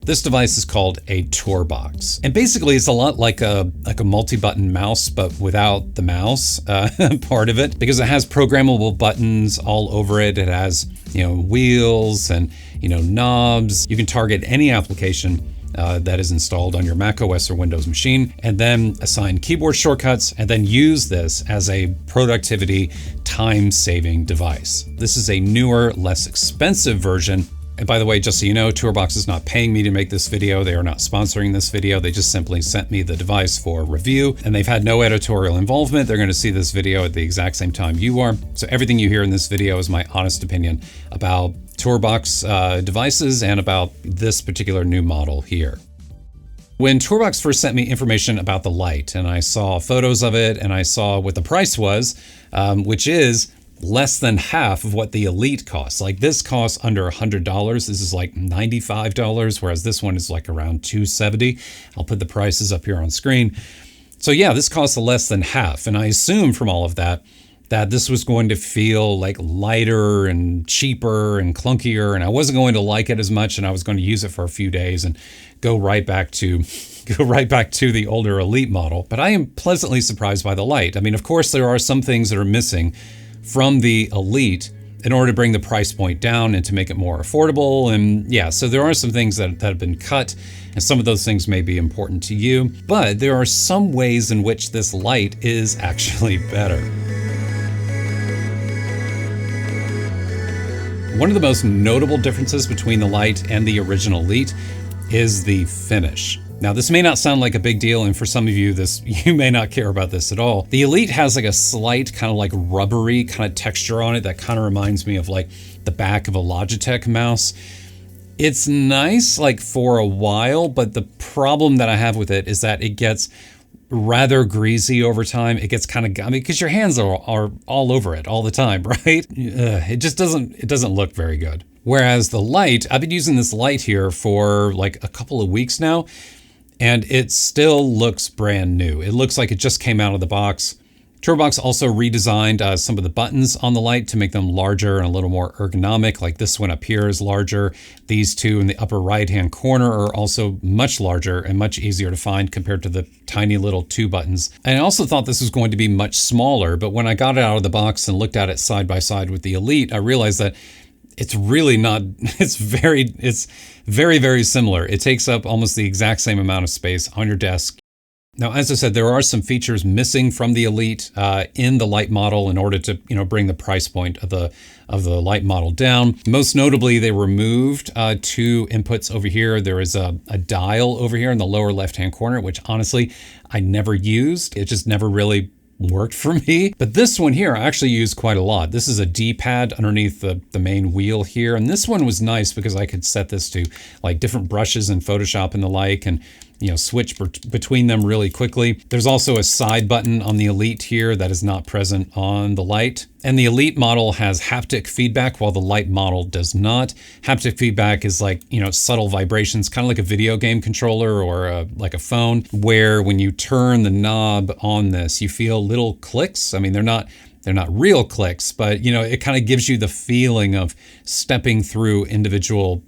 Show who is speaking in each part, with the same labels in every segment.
Speaker 1: This device is called a TourBox. And basically it's a lot like a multi-button mouse, but without the mouse part of it, because it has programmable buttons all over it. It has, wheels and, knobs. You can target any application that is installed on your Mac OS or Windows machine, and then assign keyboard shortcuts, and then use this as a productivity time-saving device. This is a newer, less expensive version. And by the way, just so you know, TourBox is not paying me to make this video. They are not sponsoring this video. They just simply sent me the device for review, and they've had no editorial involvement. They're going to see this video at the exact same time you are. So everything you hear in this video is my honest opinion about TourBox devices and about this particular new model here. When TourBox first sent me information about the Lite, and I saw photos of it, and I saw what the price was, which is less than half of what the Elite costs. Like, this costs under $100. This is like $95, whereas this one is like around $270. I'll put the prices up here on screen. So yeah, this costs less than half. And I assume from all of that, that this was going to feel like lighter and cheaper and clunkier, and I wasn't going to like it as much, and I was going to use it for a few days and go right back to the older Elite model. But I am pleasantly surprised by the Lite. I mean, of course, there are some things that are missing from the Elite in order to bring the price point down and to make it more affordable. And yeah, so there are some things that have been cut, and some of those things may be important to you, but there are some ways in which this Lite is actually better. One of the most notable differences between the Lite and the original Elite is the finish. Now, this may not sound like a big deal, and for some of you, you may not care about this at all. The Elite has like a slight kind of like rubbery kind of texture on it that kind of reminds me of like the back of a Logitech mouse. It's nice like for a while, but the problem that I have with it is that it gets rather greasy over time. It gets kind of gummy because your hands are all over it all the time, right? It just doesn't look very good. Whereas the Lite, I've been using this Lite here for like a couple of weeks now, and it still looks brand new. It looks like it just came out of the box. TourBox also redesigned some of the buttons on the Lite to make them larger and a little more ergonomic. Like this one up here is larger. These two in the upper right-hand corner are also much larger and much easier to find compared to the tiny little 2 buttons. And I also thought this was going to be much smaller, but when I got it out of the box and looked at it side by side with the Elite, I realized that it's really not, it's very, very similar. It takes up almost the exact same amount of space on your desk. Now, as I said, there are some features missing from the Elite in the Lite model in order to, bring the price point of the Lite model down. Most notably, they removed 2 inputs over here. There is a dial over here in the lower left-hand corner, which honestly, I never used. It just never really worked for me. But this one here I actually use quite a lot. This is a D-pad underneath the main wheel here. And this one was nice because I could set this to like different brushes in Photoshop and the like, and switch between them really quickly. There's also a side button on the Elite here that is not present on the Lite. And the Elite model has haptic feedback while the Lite model does not. Haptic feedback is like, subtle vibrations, kind of like a video game controller or like a phone, where when you turn the knob on this, you feel little clicks. I mean, they're not real clicks, but it kind of gives you the feeling of stepping through individual,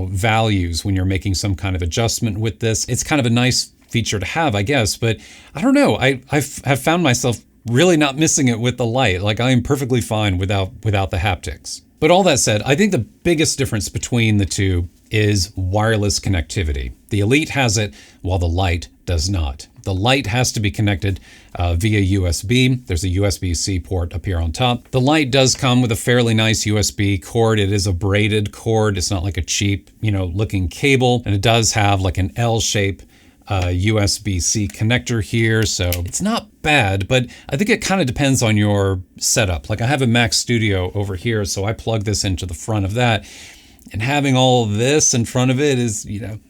Speaker 1: values when you're making some kind of adjustment with this. It's kind of a nice feature to have, I guess, but I don't know. I have found myself really not missing it with the Lite. Like, I am perfectly fine without the haptics. But all that said, I think the biggest difference between the two is wireless connectivity. The Elite has it while the Lite does not. The Lite has to be connected via USB. There's a USB-C port up here on top. The Lite does come with a fairly nice USB cord. It is a braided cord. It's not like a cheap, looking cable. And it does have like an L-shape USB-C connector here. So it's not bad, but I think it kind of depends on your setup. Like, I have a Mac Studio over here, so I plug this into the front of that. And having all of this in front of it is,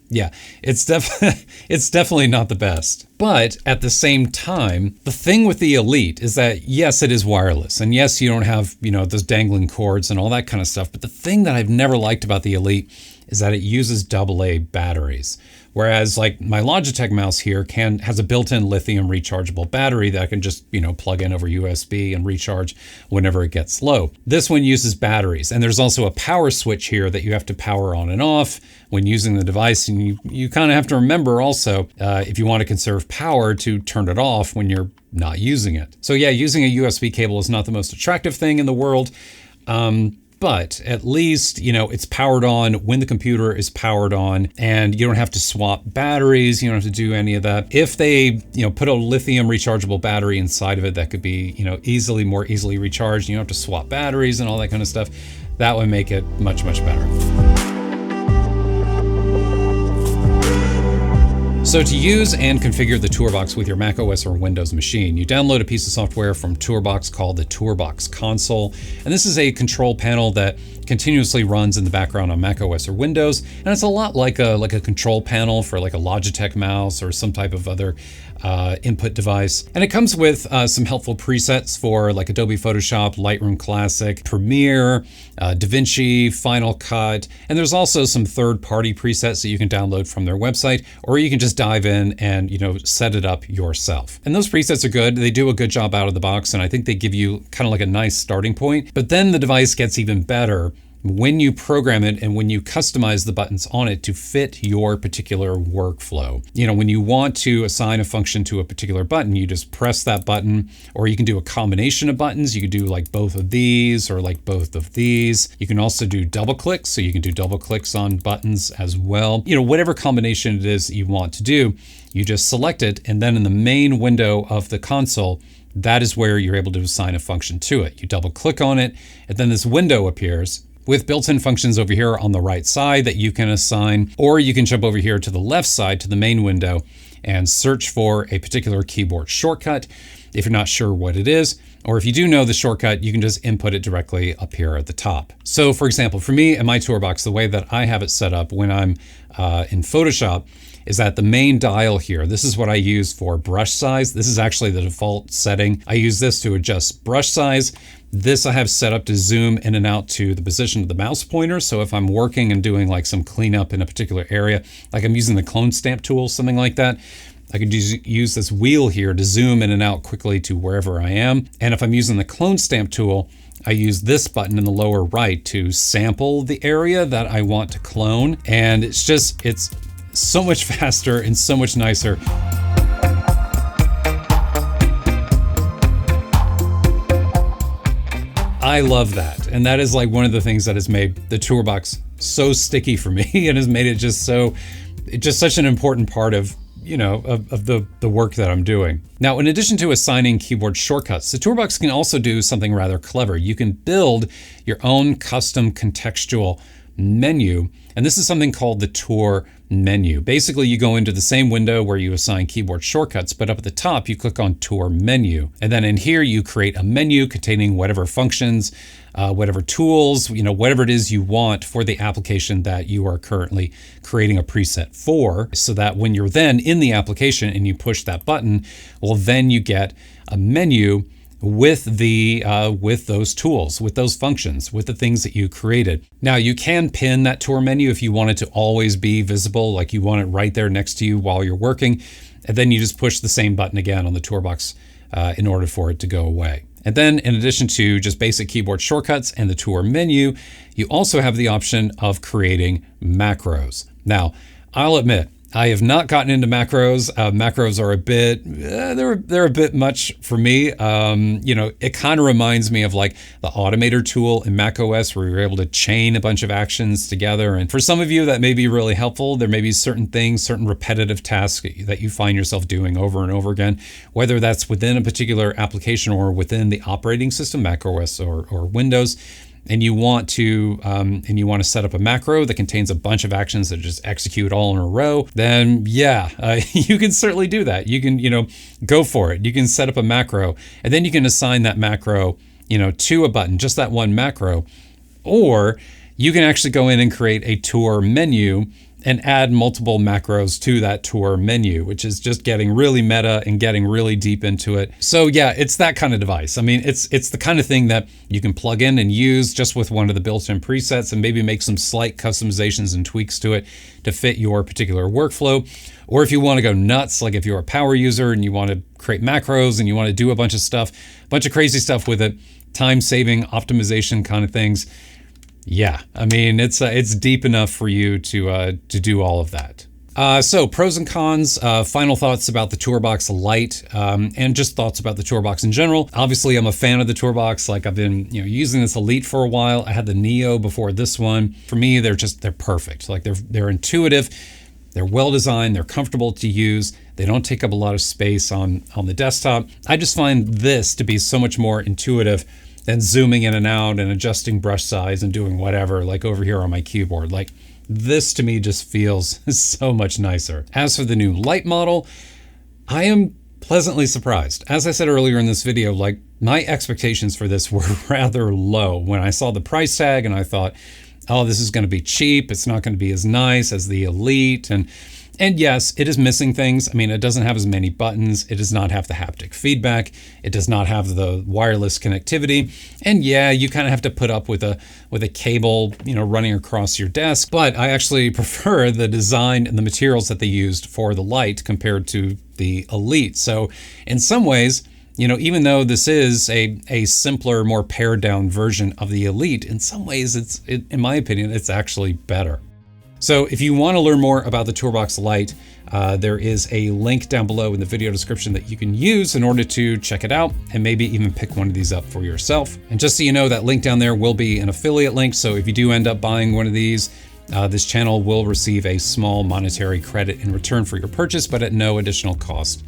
Speaker 1: yeah, it's definitely not the best. But at the same time, the thing with the Elite is that, yes, it is wireless. And yes, you don't have, those dangling cords and all that kind of stuff. But the thing that I've never liked about the Elite is that it uses AA batteries. Whereas like my Logitech mouse here has a built-in lithium rechargeable battery that I can just, plug in over USB and recharge whenever it gets low. This one uses batteries, and there's also a power switch here that you have to power on and off when using the device. And you kind of have to remember also, if you want to conserve power, to turn it off when you're not using it. So yeah, using a USB cable is not the most attractive thing in the world. But at least, it's powered on when the computer is powered on, and you don't have to swap batteries. You don't have to do any of that. If they, put a lithium rechargeable battery inside of it that could be, more easily recharged, you don't have to swap batteries and all that kind of stuff. That would make it much, much better. So to use and configure the TourBox with your Mac OS or Windows machine, you download a piece of software from TourBox called the TourBox Console. And this is a control panel that continuously runs in the background on Mac OS or Windows. And it's a lot like a control panel for like a Logitech mouse or some type of other input device. And it comes with some helpful presets for like Adobe Photoshop, Lightroom Classic, Premiere, DaVinci, Final Cut. And there's also some third-party presets that you can download from their website, or you can just dive in and, set it up yourself. And those presets are good. They do a good job out of the box, and I think they give you kind of like a nice starting point. But then the device gets even better when you program it and when you customize the buttons on it to fit your particular workflow. When you want to assign a function to a particular button, you just press that button, or you can do a combination of buttons. You could do like both of these or like both of these. You can also do double clicks, so you can do double clicks on buttons as well. Whatever combination it is that you want to do, you just select it, and then in the main window of the console, that is where you're able to assign a function to it. You double click on it, and then this window appears with built-in functions over here on the right side that you can assign, or you can jump over here to the left side to the main window and search for a particular keyboard shortcut if you're not sure what it is, or if you do know the shortcut, you can just input it directly up here at the top. So for example, for me and my TourBox, the way that I have it set up when I'm in Photoshop is that the main dial here, this is what I use for brush size. This is actually the default setting. I use this to adjust brush size. This I have set up to zoom in and out to the position of the mouse pointer. So if I'm working and doing like some cleanup in a particular area, like I'm using the clone stamp tool, something like that, I could use this wheel here to zoom in and out quickly to wherever I am. And if I'm using the clone stamp tool, I use this button in the lower right to sample the area that I want to clone. And it's so much faster and so much nicer. I love that. And that is like one of the things that has made the TourBox so sticky for me and has made it just such an important part of the work that I'm doing. Now, in addition to assigning keyboard shortcuts, the TourBox can also do something rather clever. You can build your own custom contextual menu, and this is something called the Tour menu. Basically, you go into the same window where you assign keyboard shortcuts, but up at the top, you click on Tour menu. And then in here, you create a menu containing whatever functions, whatever tools, whatever it is you want for the application that you are currently creating a preset for, so that when you're then in the application and you push that button, well, then you get a menu with those tools, with those functions, with the things that you created. Now you can pin that tour menu if you want it to always be visible, like you want it right there next to you while you're working, and then you just push the same button again on the TourBox in order for it to go away. And then in addition to just basic keyboard shortcuts and the tour menu, you also have the option of creating macros. Now, I'll admit, I have not gotten into macros. Macros are a bit, they're a bit much for me. It kind of reminds me of like the Automator tool in macOS where you're able to chain a bunch of actions together. And for some of you, that may be really helpful. There may be certain things, certain repetitive tasks that you find yourself doing over and over again, whether that's within a particular application or within the operating system, macOS or Windows. And you want to set up a macro that contains a bunch of actions that just execute all in a row, then yeah, you can certainly do that. You can, go for it. You can set up a macro, and then you can assign that macro, to a button, just that one macro, or you can actually go in and create a tour menu and add multiple macros to that Tour menu, which is just getting really meta and getting really deep into it. So yeah, it's that kind of device. I mean, it's the kind of thing that you can plug in and use just with one of the built-in presets and maybe make some slight customizations and tweaks to it to fit your particular workflow. Or if you want to go nuts, like if you're a power user and you want to create macros and you want to do a bunch of stuff, a bunch of crazy stuff with it, time-saving, optimization kind of things. Yeah, I mean, it's deep enough for you to do all of that. So pros and cons, final thoughts about the TourBox Lite, and just thoughts about the TourBox in general. Obviously, I'm a fan of the TourBox. Like I've been, using this Elite for a while. I had the Neo before this one. For me, they're perfect. Like they're intuitive, they're well designed, they're comfortable to use. They don't take up a lot of space on the desktop. I just find this to be so much more intuitive than zooming in and out and adjusting brush size and doing whatever, like over here on my keyboard. Like this to me just feels so much nicer. As for the new Lite model, I am pleasantly surprised. As I said earlier in this video, like my expectations for this were rather low when I saw the price tag and I thought, oh, this is going to be cheap. It's not going to be as nice as the Elite. And yes, it is missing things. I mean, it doesn't have as many buttons. It does not have the haptic feedback. It does not have the wireless connectivity. And yeah, you kind of have to put up with a cable, running across your desk. But I actually prefer the design and the materials that they used for the Lite compared to the Elite. So in some ways, even though this is a simpler, more pared down version of the Elite, in some ways, in my opinion, it's actually better. So if you want to learn more about the TourBox Lite, there is a link down below in the video description that you can use in order to check it out and maybe even pick one of these up for yourself. And just so you know, that link down there will be an affiliate link. So if you do end up buying one of these, this channel will receive a small monetary credit in return for your purchase, but at no additional cost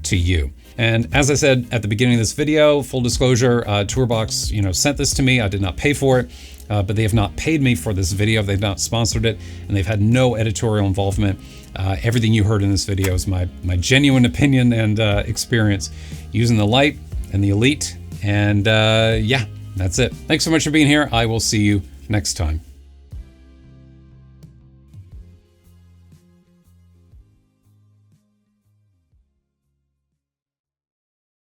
Speaker 1: to you. And as I said at the beginning of this video, full disclosure, TourBox, sent this to me. I did not pay for it, but they have not paid me for this video. They've not sponsored it, and they've had no editorial involvement. Everything you heard in this video is my genuine opinion and experience using the Lite and the Elite. And yeah, that's it. Thanks so much for being here. I will see you next time.